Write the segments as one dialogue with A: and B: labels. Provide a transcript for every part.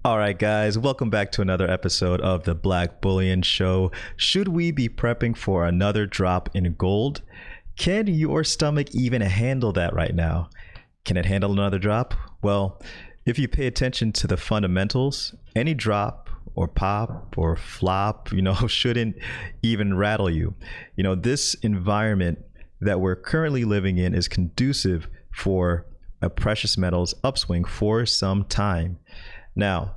A: All right, guys, welcome back to another episode of the Black Bullion Show. Should we be prepping for another drop in gold? Can your stomach even handle that right now? Can it handle another drop? Well, if you pay attention to the fundamentals, any drop or pop or flop, shouldn't even rattle you. This environment that we're currently living in is conducive for a precious metals upswing for some time. Now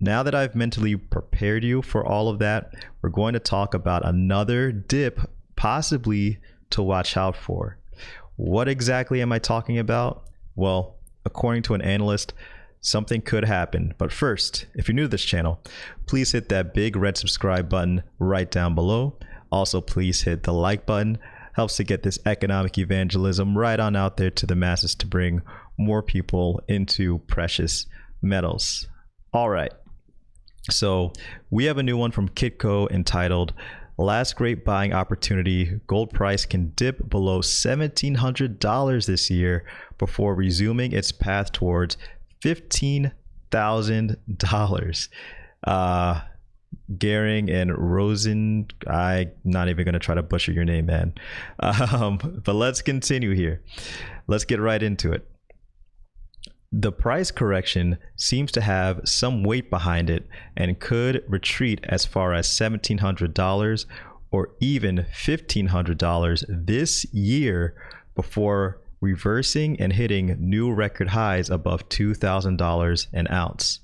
A: that I've mentally prepared you for all of that, we're going to talk about another dip possibly to watch out for. What exactly am I talking about? Well, according to an analyst, something could happen. But first, if you're new to this channel, please hit that big red subscribe button right down below. Also, please hit the like button. Helps to get this economic evangelism right on out there to the masses to bring more people into precious metals. All right, so we have a new one from Kitco entitled Last Great Buying Opportunity. Gold price can dip below $1,700 this year before resuming its path towards $15,000. Gehring and Rosen, I'm not even going to try to butcher your name, man. But let's continue here. Let's get right into it. The price correction seems to have some weight behind it and could retreat as far as $1,700 or even $1,500 this year before reversing and hitting new record highs above $2,000 an ounce.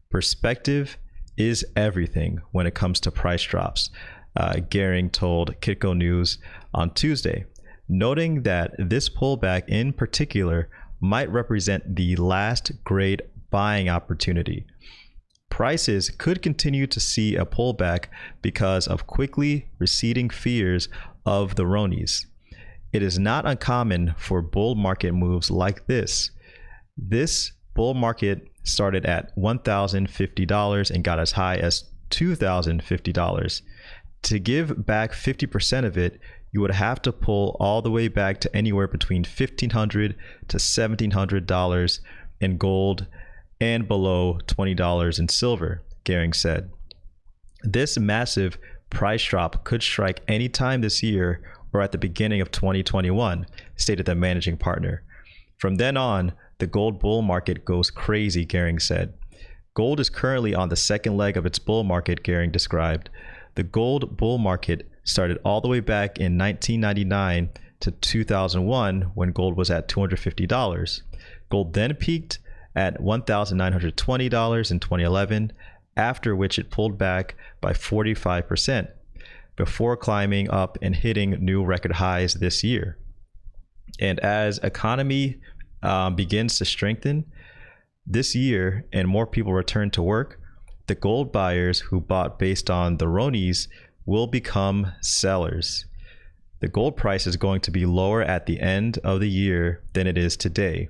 A: Perspective is everything when it comes to price drops, Gehring told Kitco News on Tuesday, noting that this pullback in particular might represent the last great buying opportunity. Prices could continue to see a pullback because of quickly receding fears of the Ronies. It is not uncommon for bull market moves like this. This bull market started at $1,050 and got as high as $2,050. To give back 50% of it, you would have to pull all the way back to anywhere between $1,500 to $1,700 in gold and below $20 in silver, Gehring said. This massive price drop could strike any time this year or at the beginning of 2021, stated the managing partner. From then on, the gold bull market goes crazy, Gehring said. Gold is currently on the second leg of its bull market, Gehring described. The gold bull market started all the way back in 1999 to 2001 when gold was at $250. Gold then peaked at $1,920 in 2011, after which it pulled back by 45% before climbing up and hitting new record highs this year. And as economy begins to strengthen this year and more people return to work, the gold buyers who bought based on the Ronies will become sellers. The gold price is going to be lower at the end of the year than it is today.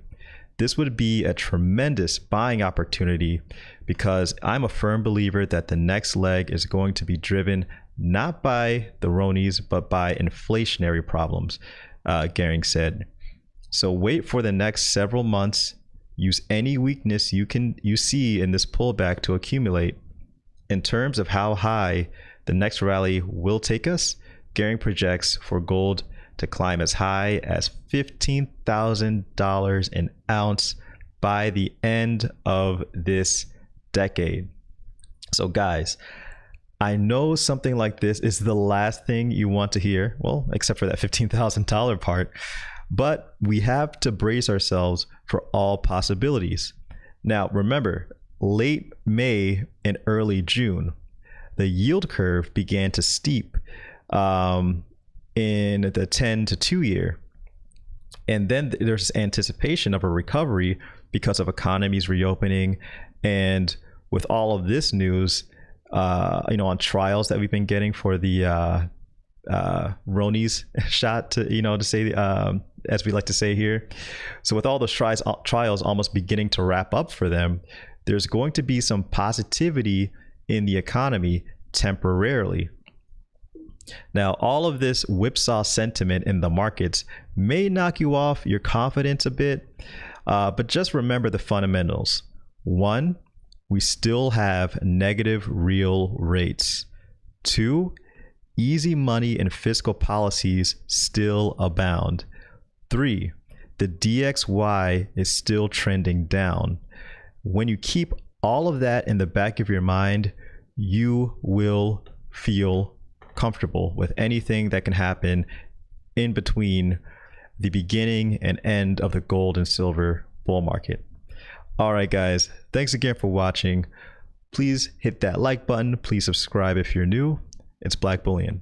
A: This would be a tremendous buying opportunity because I'm a firm believer that the next leg is going to be driven not by the Ronies, but by inflationary problems, Gehring said. So wait for the next several months. Use any weakness you see in this pullback to accumulate. In terms of how high the next rally will take us, Gehring projects for gold to climb as high as $15,000 an ounce by the end of this decade. So guys, I know something like this is the last thing you want to hear, well, except for that $15,000 part, but we have to brace ourselves for all possibilities. Now, remember, late May and early June, the yield curve began to steep in the 10 to 2 year. And then there's anticipation of a recovery because of economies reopening. And with all of this news, on trials that we've been getting for the Ronies shot, to say, as we like to say here. So with all those trials almost beginning to wrap up for them, there's going to be some positivity in the economy temporarily. Now, all of this whipsaw sentiment in the markets may knock you off your confidence a bit, but just remember the fundamentals. One, we still have negative real rates. 2, easy money and fiscal policies still abound. 3, the DXY is still trending down. When you keep all of that in the back of your mind, you will feel comfortable with anything that can happen in between the beginning and end of the gold and silver bull market. All right, guys, thanks again for watching. Please hit that like button. Please subscribe if you're new. It's Black Bullion.